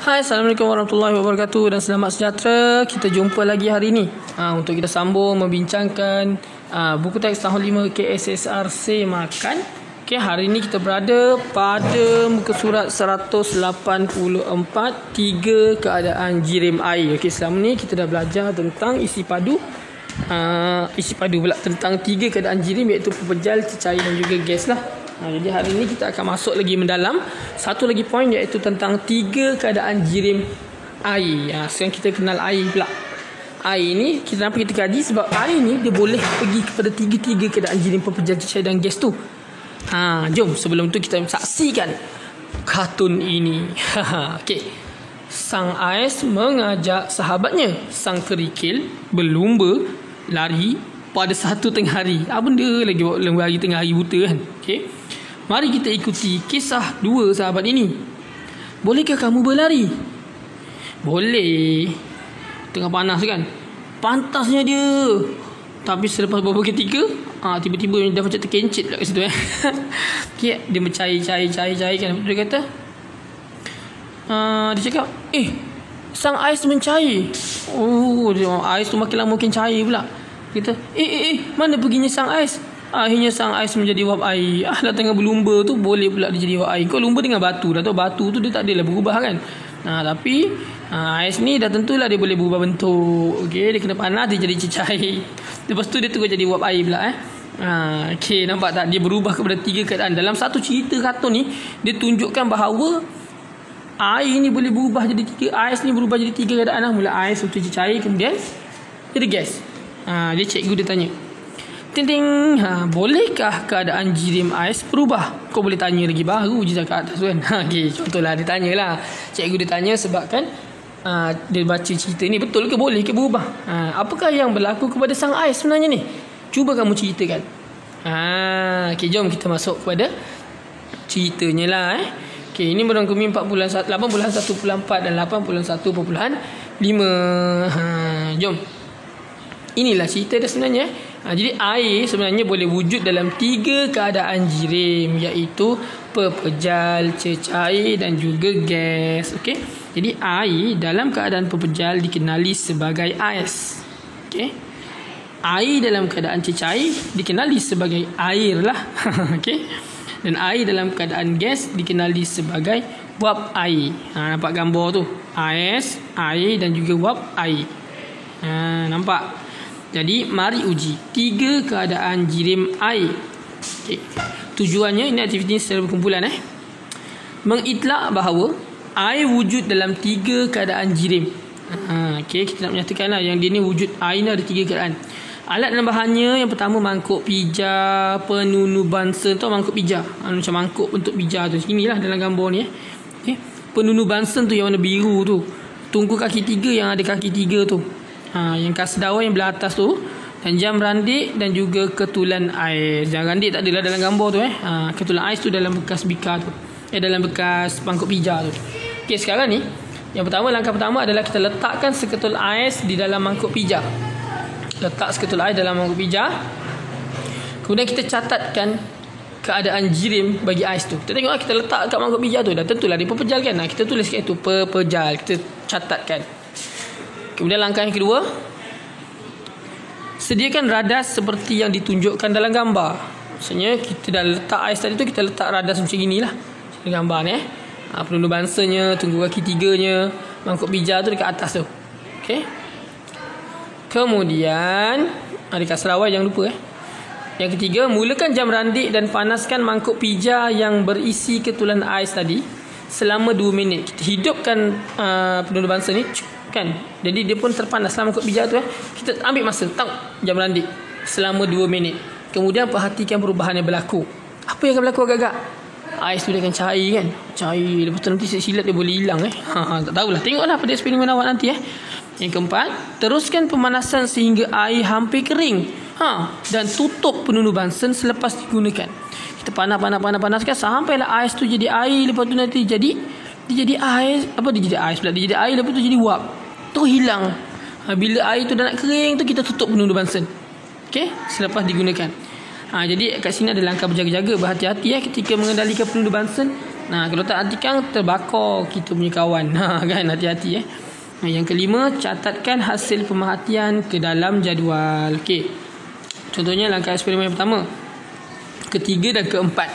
Hai, Assalamualaikum warahmatullahi wabarakatuh dan selamat sejahtera. Kita jumpa lagi hari ini untuk kita sambung membincangkan buku teks tahun 5 KSSR Makan. Hari ini kita berada pada muka surat 184, 3 keadaan jirim air. Selama ni kita dah belajar tentang isi padu pula tentang 3 keadaan jirim, iaitu pepejal, cecair dan juga gas lah. Jadi hari ini kita akan masuk lagi mendalam satu lagi poin, iaitu tentang 3 keadaan jirim air. Sekarang kita kenal air pula. Air ni kenapa kita kaji? Sebab air ni dia boleh pergi kepada 3 keadaan jirim, pepejal, cecair dan gas tu. Jom sebelum tu kita saksikan kartun ini. Sang ais mengajak sahabatnya, sang kerikil, berlumba lari pada satu tengah hari. Apa benda lagi lomba hari tengah hari buta kan? Mari kita ikuti kisah 2 sahabat ini. Bolehkah kamu berlari? Boleh. Tengah panas kan? Pantasnya dia. Tapi selepas beberapa ketika, tiba-tiba dah macam terkencit pula kat situ. Dia mencair kan. Dia kata, dia cakap, sang ais mencair. Ais tu makin lama makin cair pula. Kita, mana perginya sang ais? Akhirnya sang ais menjadi wap air. Dah tengah berlumba tu boleh pula dia jadi wap air. Kau lumba dengan batu, dah tahu batu tu dia tak adalah berubah kan. Tapi ais ni dah tentulah dia boleh berubah bentuk. Dia kena panas dia jadi cecair. Lepas tu dia terus jadi wap air pula. Nampak tak, dia berubah kepada 3 keadaan. Dalam satu cerita kartun ni dia tunjukkan bahawa air ni boleh berubah jadi 3, ais ni berubah jadi 3 keadaan. Mula ais tu cecair, kemudian jadi gas. Dia cikgu dia tanya, bolehkah keadaan jirim ais berubah? Kau boleh tanya lagi, baru je kat atas kan. Contohlah dia tanyalah. Cikgu dia tanya sebab kan dia baca cerita ni, betul ke boleh ke berubah? Apakah yang berlaku kepada sang ais sebenarnya ni? Cuba kamu ceritakan. Jom kita masuk kepada ceritanya lah. Ini merangkumi 81.4 dan 81.5. Jom. Inilah cerita dia sebenarnya. Jadi air sebenarnya boleh wujud dalam 3 keadaan jirim, iaitu pepejal, cecair dan juga gas. Jadi air dalam keadaan pepejal dikenali sebagai ais. Air dalam keadaan cecair dikenali sebagai air lah. Dan air dalam keadaan gas dikenali sebagai wap air. Nampak gambar tu, ais, air dan juga wap air. Nampak? Jadi mari uji 3 keadaan jirim air. Tujuannya, ini aktiviti secara berkumpulan. Mengitlak bahawa air wujud dalam 3 keadaan jirim. Kita nak menyatakan lah yang dia ni wujud air ni ada 3 keadaan. Alat dan bahannya, yang pertama mangkuk pija, penunu bansen. Tahu mangkuk pija? Macam mangkuk bentuk pija tu. Inilah dalam gambar ni. Penunu bansen tu yang warna biru tu. Tungku kaki 3 yang ada kaki 3 tu. Yang kasdawa yang belah atas tu, dan jam randik dan juga ketulan ais. Jam randik tak adalah dalam gambar tu. Ketulan ais tu dalam bekas bika tu, dalam bekas mangkuk pija tu. Sekarang ni yang pertama, langkah pertama adalah kita letakkan seketul ais di dalam mangkuk pija. Letak seketul ais dalam mangkuk pija. Kemudian kita catatkan keadaan jirim bagi ais tu. Kita tengok kita letak kat mangkuk pija tu, dah tentulah dia pepejal kan. Kita tulis kat itu pepejal, kita catatkan. Kemudian langkah yang kedua, sediakan radas seperti yang ditunjukkan dalam gambar. Maksudnya kita dah letak ais tadi tu, kita letak radas macam inilah gambar ni. Penunu bansanya, tunggu kaki 3-nya, mangkuk pija tu dekat atas tu. Kemudian dekat serawai jangan lupa. Yang ketiga, mulakan jam randik dan panaskan mangkuk pija yang berisi ketulan ais tadi selama 2 minit. Kita hidupkan penunu bansa ni kan. Jadi dia pun terpanas selama mangkuk pija tu. Kita ambil masa jam randik selama 2 minit. Kemudian perhatikan perubahan yang berlaku. Apa yang akan berlaku agak-agak? Ais tu dia akan cair kan. Cair. Lepas tu nanti silap dia boleh hilang. Tak tahulah. Tengoklah pada eksperimen awak nanti. Yang keempat, teruskan pemanasan sehingga air hampir kering. Dan tutup penunu bansen selepas digunakan. Kita panaskan sampailah ais tu jadi air. Lepas tu nanti dia jadi ais. Dia jadi ais pula. Dia jadi air, lepas tu jadi wap. Tu hilang. Bila air tu dah nak kering tu, kita tutup penunu bansen. Selepas digunakan. Jadi kat sini ada langkah berjaga-jaga, berhati-hati ketika mengendalikan penunu bansen. Kalau tak hentikan terbakar kita punya kawan. Kan, hati-hati Yang kelima, catatkan hasil pemerhatian ke dalam jadual. Okey. Contohnya langkah eksperimen yang pertama, ketiga dan keempat.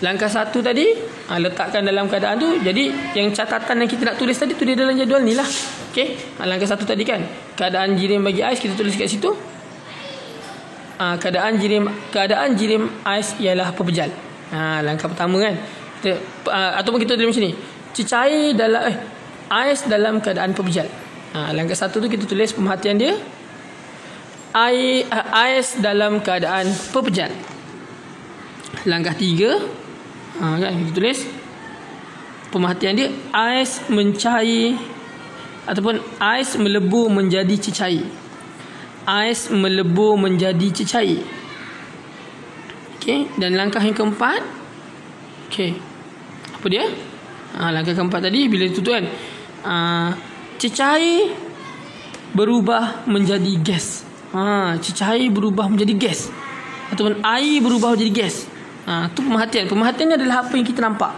Langkah satu tadi, letakkan dalam keadaan tu. Jadi yang catatan yang kita nak tulis tadi tu dia dalam jadual ni lah. Okey. Langkah satu tadi kan, keadaan jirim bagi ais, kita tulis kat situ. Keadaan jirim ais ialah pepejal. Langkah pertama kan. Ataupun kita tulis macam ni, cecair dalam ais dalam keadaan pepejal. Langkah satu tu kita tulis pemerhatian dia, ais dalam keadaan pepejal. Langkah tiga, kan, kita tulis pemerhatian dia, ais mencair ataupun ais melebur menjadi cecair. Ais melebur menjadi cecair. Okey, dan langkah yang keempat, okey, apa dia? Langkah keempat tadi bila tu kan, cecair berubah menjadi gas. Cecair berubah menjadi gas ataupun air berubah menjadi gas. Tu pemerhatian. Pemerhatian ni adalah apa yang kita nampak.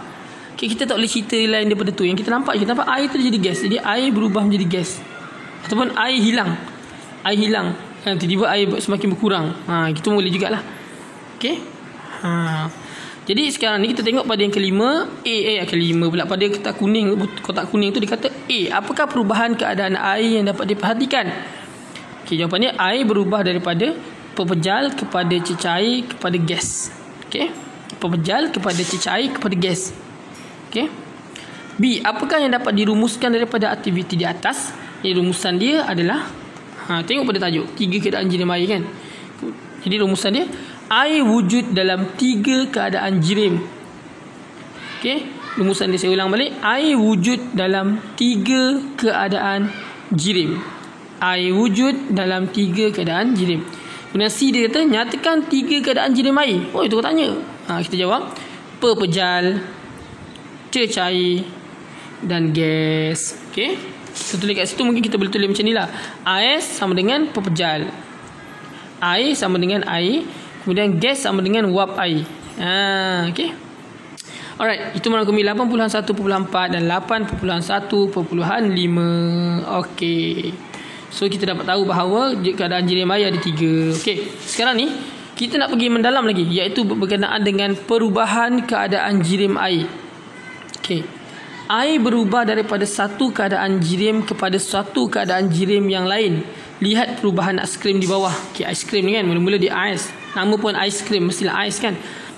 Okay, kita tak boleh cerita lain daripada tu. Yang kita nampak air tu jadi gas. Jadi air berubah menjadi gas ataupun air hilang. Tiba-tiba air semakin berkurang. Kita boleh jugalah. Okey. Jadi sekarang ni kita tengok pada yang kelima. Kelima pula, pada kotak kuning tu dia kata apakah perubahan keadaan air yang dapat diperhatikan? Okey, jawapannya air berubah daripada pepejal kepada cecair kepada gas. Okey, pepejal kepada cecair kepada gas. Okey. B, apakah yang dapat dirumuskan daripada aktiviti di atas? Rumusan dia adalah, tengok pada tajuk, 3 keadaan jirim air kan. Jadi rumusan dia, air wujud dalam 3 keadaan jirim. Okey, rumusan dia saya ulang balik, air wujud dalam 3 keadaan jirim. Air wujud dalam 3 keadaan jirim. Kemudian C dia kata, nyatakan 3 keadaan jirim air. Itu kau tanya. Kita jawab, pepejal, cecair dan gas. Okey, kita tulis kat situ, mungkin kita boleh tulis macam ni lah. Ais sama dengan pepejal, air sama dengan air, kemudian gas sama dengan wap air. Okey. Alright, itu merangkumi 8.1.4 dan 8.1.5. Okey. So kita dapat tahu bahawa keadaan jirim air ada 3. Okey. Sekarang ni kita nak pergi mendalam lagi, iaitu berkenaan dengan perubahan keadaan jirim air. Okey. Air berubah daripada satu keadaan jirim kepada suatu keadaan jirim yang lain. Lihat perubahan aiskrim di bawah. Okey, aiskrim ni kan mula-mula dia ais. Nama pun aiskrim, mestilah ais kan.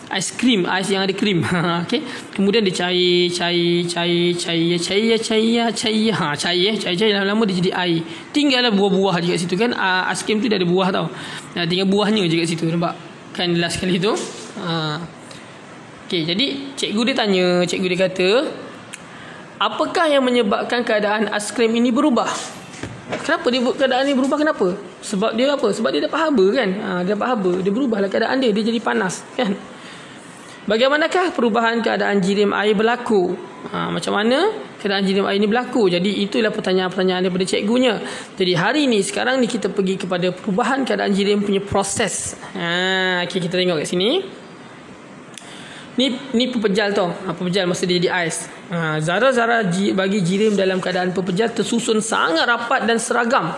Aiskrim, ais yang ada krim. Okey. Kemudian dia cair. Lama-lama dia jadi air. Tinggallah buah-buah je kat situ kan. Aiskrim tu dia ada buah tau. Tinggal buahnya je kat situ. Nampak? Kan last kali tu. Okey, jadi cikgu dia kata, apakah yang menyebabkan keadaan aiskrim ini berubah? Kenapa keadaan ini berubah? Kenapa? Sebab dia apa? Sebab dia dapat haba kan. Dia dapat haba, dia berubahlah keadaan dia jadi panas kan. Bagaimanakah perubahan keadaan jirim air berlaku? Macam mana keadaan jirim air ini berlaku? Jadi itulah pertanyaan-pertanyaan daripada cikgunya. Jadi hari ni, sekarang ni kita pergi kepada perubahan keadaan jirim punya proses. Okay, kita tengok kat sini. Ni pepejal tau. Pepejal masa dia jadi ais. Zarah-zarah bagi jirim dalam keadaan pepejal tersusun sangat rapat dan seragam.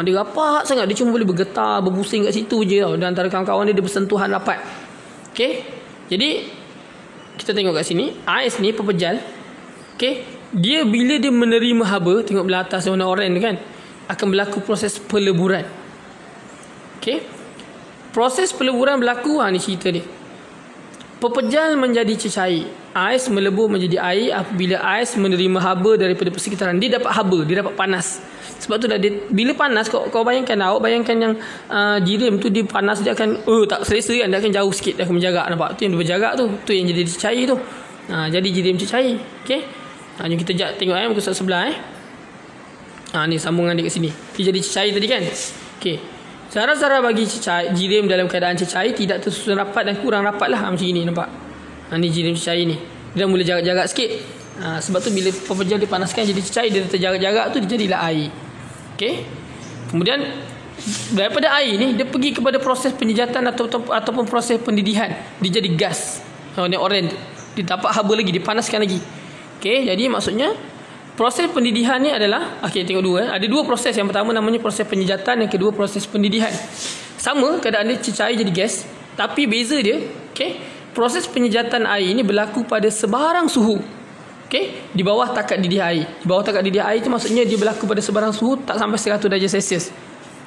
Dia rapat sangat. Dia cuma boleh bergetar, berbusing kat situ je tau. Dan antara kawan-kawan dia bersentuhan rapat. Okey. Jadi kita tengok kat sini, ais ni pepejal. Okey. Dia bila dia menerima haba, tengok belah atas warna oranye kan, akan berlaku proses peleburan. Okey. Proses peleburan berlaku, ni cerita dia. Pepejal menjadi cecair, ais melebur menjadi air apabila ais menerima haba daripada persekitaran. Dia dapat haba, dia dapat panas. Sebab tu dah dia, bila panas, kau bayangkan, awak bayangkan yang jirim tu dia panas, dia akan tak selesa kan, dia akan jauh sikit, dia akan menjarak. Nampak? Tu yang dia berjarak tu yang jadi cecair tu. Jadi jirim cecair. Okey. Jom kita tengok muka surat sebelah ni sambungan dia kat sini. Dia jadi cecair tadi kan. Okey. Zarah-zarah bagi jirim dalam keadaan cecair tidak tersusun rapat dan kurang rapat lah. Macam ni nampak. Ni jirim cecair ni. Dia dah mula jarak-jarak sikit. Sebab tu bila pepejal dipanaskan jadi cecair, dia terjarak-jarak tu dia jadilah air. Okey. Kemudian daripada air ni dia pergi kepada proses penyejatan ataupun proses pendidihan. Dia jadi gas. Ni oren tu. Dia dapat haba lagi, dia panaskan lagi. Okey, jadi maksudnya proses pendidihan ni adalah, tengok dua. Ada dua proses. Yang pertama namanya proses penyejatan, yang kedua proses pendidihan. Sama keadaan dia cecair jadi gas, tapi beza dia, proses penyejatan air ni berlaku pada sebarang suhu. Di bawah takat didih air. Di bawah takat didih air tu maksudnya dia berlaku pada sebarang suhu tak sampai 100 darjah Celsius.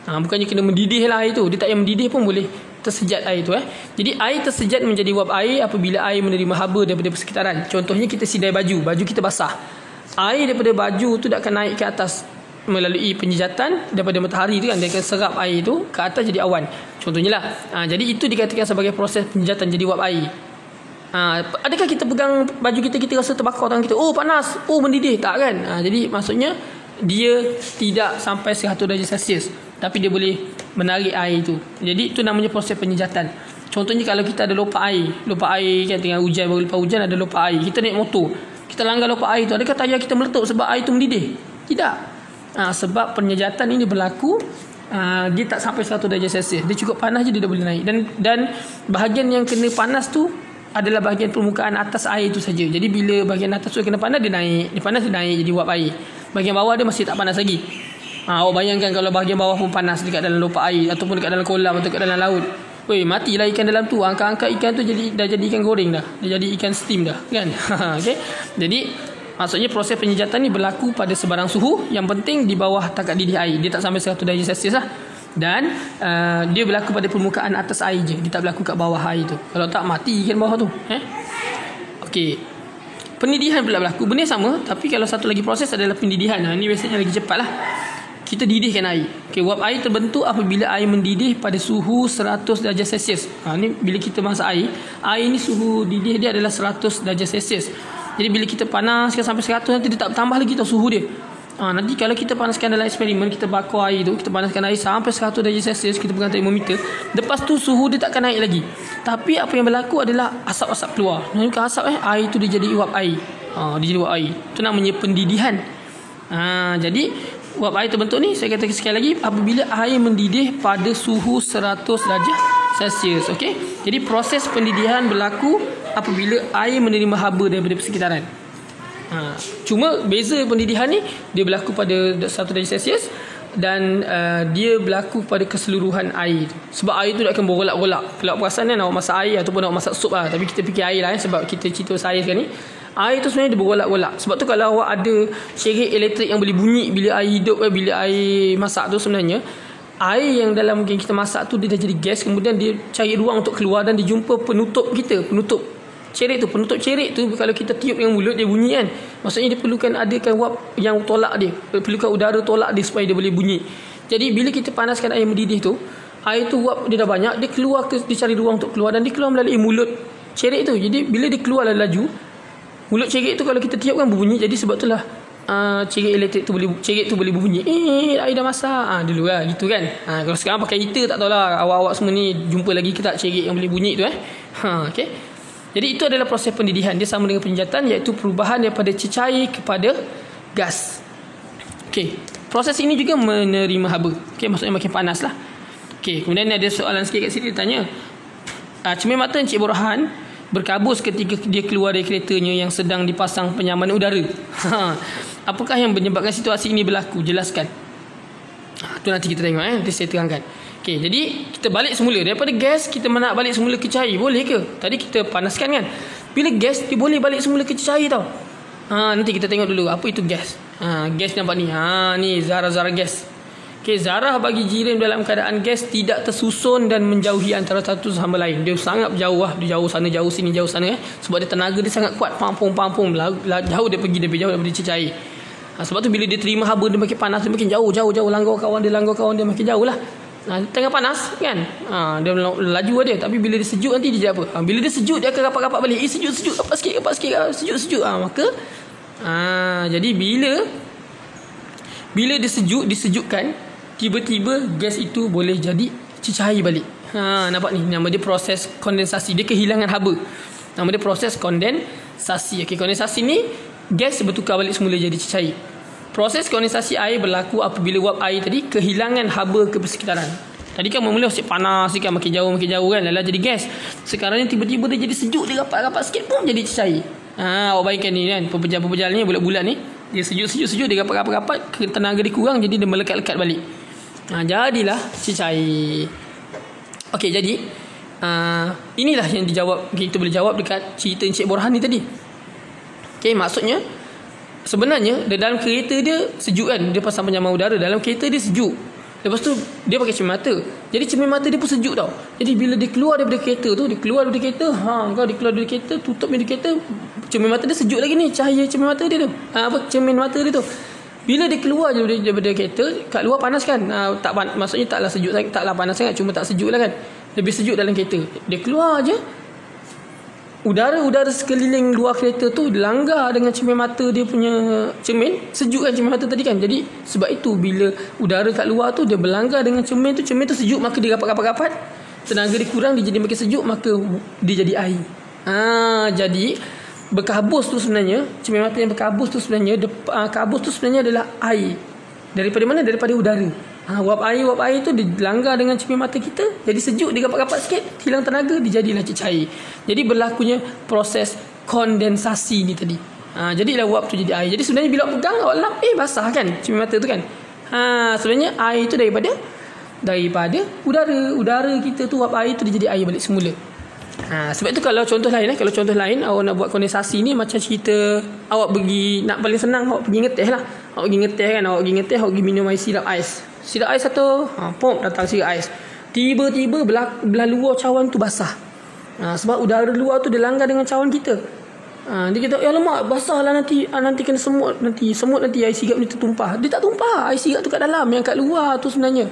Bukannya kena mendidih lah air tu. Dia tak payah mendidih pun boleh tersejat air tu. Jadi air tersejat menjadi wap air apabila air menerima haba daripada persekitaran. Contohnya kita sidai baju kita basah. Air daripada baju tu tak akan naik ke atas melalui penyejatan daripada matahari tu kan, dia akan serap air tu ke atas jadi awan. Contohnya lah. Jadi itu dikatakan sebagai proses penyejatan jadi wap air. Adakah kita pegang baju kita rasa terbakar tangan kita? Oh panas, oh mendidih, tak kan? Jadi maksudnya dia tidak sampai 100 darjah Celsius, tapi dia boleh menarik air itu. Jadi itu namanya proses penyejatan. Contohnya kalau kita ada lopak air kan, tengah hujan, baru lepas hujan ada lopak air, kita naik motor, kita langgar lopak air tu, adakah tayar kita meletup sebab air tu mendidih? Tidak. Sebab penyejatan ini berlaku, dia tak sampai 100 darjah Celsius, dia cukup panas je dia dah boleh naik. Dan bahagian yang kena panas tu adalah bahagian permukaan atas air itu saja. Jadi bila bahagian atas tu kena panas, dia naik. Dia panas, dia naik jadi wap air. Bahagian bawah dia masih tak panas lagi. Awak bayangkan kalau bahagian bawah pun panas dekat dalam lopak air, ataupun dekat dalam kolam, atau dekat dalam laut. Matilah ikan dalam tu. Angkat-angkat ikan tu dah jadi ikan goreng dah. Dia jadi ikan steam dah, kan? Jadi maksudnya proses penyejatan ni berlaku pada sebarang suhu. Yang penting di bawah takat didih air. Dia tak sampai 100 darjah Celsius lah. Dan dia berlaku pada permukaan atas air je. Dia tak berlaku kat bawah air tu. Kalau tak, mati ikan bawah tu. Pendidihan pula berlaku. Benda sama, tapi kalau satu lagi proses adalah pendidihan. Ini biasanya lagi cepat lah. Kita didihkan air. Wap air terbentuk apabila air mendidih pada suhu 100 darjah Celsius. Ni bila kita masak air ni suhu didih dia adalah 100 darjah Celsius. Jadi bila kita panaskan sampai 100, nanti dia tak tambah lagi tau suhu dia. Nanti kalau kita panaskan dalam eksperimen, kita bakar air tu, kita panaskan air sampai 100 darjah Celsius, kita pegang termometer, lepas tu suhu dia takkan naik lagi. Tapi apa yang berlaku adalah asap-asap keluar. Bukan asap air tu dia jadi wap air. Dia jadi wap air. Itu namanya pendidihan. Jadi wap air terbentuk ni, saya kata sekali lagi, apabila air mendidih pada suhu 100 darjah Celsius. Jadi proses pendidihan berlaku apabila air menerima haba daripada persekitaran. Cuma beza pendidihan ni, dia berlaku pada 1 darjah Celsius, dan dia berlaku pada keseluruhan air. Sebab air tu dia akan bergolak-golak. Kalau perasan kan, awak masak air ataupun awak masak sup lah, tapi kita fikir air lah sebab kita cerita pasal air sekarang ni. Air tu sebenarnya dia bergolak-golak. Sebab tu kalau awak ada cerit elektrik yang boleh bunyi bila air hidup, bila air masak tu, sebenarnya air yang dalam mungkin kita masak tu dia dah jadi gas, kemudian dia cari ruang untuk keluar, dan dia jumpa penutup cerit tu. Penutup cerit tu kalau kita tiup dengan mulut, dia bunyi kan. Maksudnya dia perlukan adakan wap yang tolak dia, perlukan udara tolak dia supaya dia boleh bunyi. Jadi bila kita panaskan air mendidih tu, air tu wap dia dah banyak, dia keluar dia cari ruang untuk keluar, dan dia keluar melalui mulut cerit tu. Jadi bila dia keluar laju, mulut cerit tu kalau kita tiup kan berbunyi. Jadi sebab itulah cerit tu boleh berbunyi. Air dah masak. Dulu lah gitu kan. Kalau sekarang pakai heater, tak tahulah awak-awak semua ni jumpa lagi ke tak cerit yang boleh bunyi tu. Jadi itu adalah proses pendidihan. Dia sama dengan penyejatan, iaitu perubahan daripada cecair kepada gas. Proses ini juga menerima haba. Maksudnya makin panas lah. Kemudian ada soalan sikit kat sini, dia tanya, cermin mata Encik Borhan berkabus ketika dia keluar dari keretanya yang sedang dipasang penyaman udara. Apakah yang menyebabkan situasi ini berlaku? Jelaskan. Itu nanti kita tengok. Nanti saya terangkan. Jadi kita balik semula. Daripada gas, kita nak balik semula ke cair. Boleh ke? Tadi kita panaskan kan. Bila gas, dia boleh balik semula ke cair tau. Nanti kita tengok dulu apa itu gas. Gas nampak ni. Ni zarah-zarah gas. Zarah bagi jirim dalam keadaan gas tidak tersusun dan menjauhi antara satu sama lain. Dia sangat jauh lah. Dia jauh sana, jauh sini, jauh sana. Sebab dia tenaga dia sangat kuat. Pampung. Jauh dia pergi daripada cair. Sebab tu bila dia terima haba, dia makin panas, dia makin jauh. Langgar kawan dia makin jauh lah. Tengah panas kan, dia laju dia. Tapi bila dia sejuk, nanti dia apa? Bila dia sejuk, dia akan rapat-rapat balik. Sejuk, rapat sikit, sejuk. Maka jadi bila dia disejukkan, tiba-tiba gas itu boleh jadi cecair balik. Nampak ni, nama dia proses kondensasi. Dia kehilangan haba. Nama dia proses kondensasi. Kondensasi ni, gas bertukar balik semula jadi cecair. Proses kondensasi air berlaku apabila wap air tadi kehilangan haba ke persekitaran. Tadi kan mula asyik panas kan, makin jauh kan, lalu jadi gas. Sekarang ni tiba-tiba dia jadi sejuk, dia rapat-rapat sikit pun jadi cecair. Awak bayangkan ni kan, pepejal-pepejal ni bulat-bulat ni, dia sejuk, dia rapat-rapat, tenaga dia kurang, jadi dia melekat-lekat balik. Jadilah cecair. Okey, jadi inilah yang dijawab, kita boleh jawab dekat cerita Encik Borhan ni tadi. Okey, maksudnya sebenarnya dalam kereta dia sejuk kan, dia pasang penyaman udara, dalam kereta dia sejuk. Lepas tu dia pakai cermin mata. Jadi cermin mata dia pun sejuk tau. Jadi bila dia keluar daripada kereta tu, dia keluar daripada kereta, tutup pintu kereta, cermin mata dia sejuk lagi ni, cahaya cermin mata dia tu. Cermin mata dia tu. Bila dia keluar daripada kereta, kat luar panas kan? Maksudnya taklah sejuk sangat, taklah panas sangat, cuma tak sejuk lah kan. Lebih sejuk dalam kereta. Dia keluar je, udara sekeliling luar kereta tu langgar dengan cermin mata dia punya cermin. Sejuk kan cermin mata tadi kan. Jadi sebab itu bila udara kat luar tu dia berlanggar dengan cermin tu sejuk, maka dia rapat-rapat, tenaga dia kurang, dia jadi makin sejuk, maka dia jadi air. Jadi berkabus tu sebenarnya, cermin mata yang berkabus tu sebenarnya, kabus tu sebenarnya adalah air. Daripada mana? Daripada udara. Wap air tu dia langgar dengan cermin mata kita, jadi sejuk, dia rapat-rapat sikit, hilang tenaga, dia jadilah cecair. Jadi berlakunya proses kondensasi ni tadi. Jadilah wap tu jadi air. Jadi sebenarnya bila awak pegang, awak lap, basah kan cermin mata tu kan. Sebenarnya air tu daripada udara kita tu, wap air tu dia jadi air balik semula. Sebab itu kalau contoh lain awak nak buat kondensasi ni, macam cerita awak pergi, nak paling senang, awak pergi ngeteh lah. Awak pergi minum air sirap ais satu, pom, datang sirap ais. Tiba-tiba belah luar cawan tu basah. Sebab udara luar tu dia langgar dengan cawan kita. Dia kata, ya lemak, basah lah nanti kena semut nanti air sirap ni tertumpah. Dia tak tumpah, air sirap tu kat dalam, yang kat luar tu sebenarnya.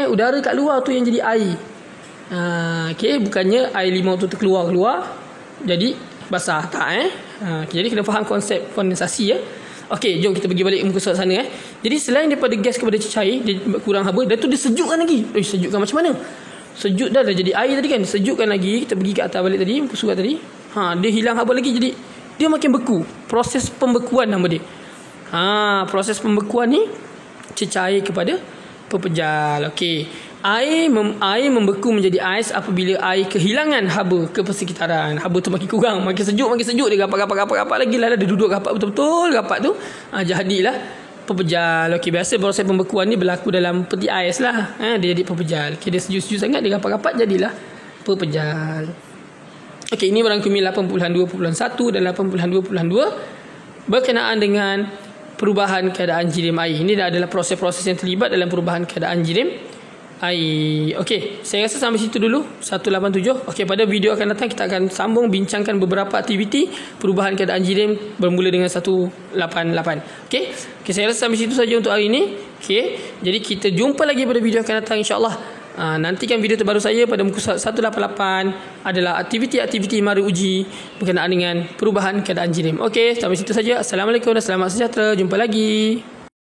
Udara kat luar tu yang jadi air. Bukannya air limau tu terkeluar jadi basah, tak. Jadi kena faham konsep kondensasi ya. Okey, jom kita pergi balik muka surat sana. Jadi selain daripada gas kepada cecair, dia kurang haba, dan tu dia sejukkan lagi. Sejukkan macam mana? Sejuk dah jadi air tadi kan, sejukkan lagi. Kita pergi ke atas balik tadi, muka surat tadi. Dia hilang haba lagi, jadi dia makin beku. Proses pembekuan nama dia. Proses pembekuan ni cecair kepada pepejal. Okey. Air membeku menjadi ais apabila air kehilangan haba ke persekitaran. Haba tu makin kurang, makin sejuk, dia rapat lagi lah, dia duduk rapat betul-betul rapat tu. Jadilah pepejal. Okey, biasa proses pembekuan ni berlaku dalam peti ais lah. Dia jadi pepejal. Dia sejuk-sejuk sangat, dia rapat-rapat, jadilah pepejal. Okey, ini merangkumi 82.1 dan 82.2 berkenaan dengan perubahan keadaan jirim air. Ini adalah proses-proses yang terlibat dalam perubahan keadaan jirim air. Okey, saya rasa sampai situ dulu 187. Okey, pada video akan datang kita akan sambung bincangkan beberapa aktiviti perubahan keadaan jirim bermula dengan 188. Okey, saya rasa sampai situ saja untuk hari ini. Okey, jadi kita jumpa lagi pada video akan datang insya-Allah. Nantikan video terbaru saya pada muka surat 188 adalah aktiviti-aktiviti mara uji berkenaan dengan perubahan keadaan jirim. Okey, sampai situ saja. Assalamualaikum dan selamat sejahtera. Jumpa lagi.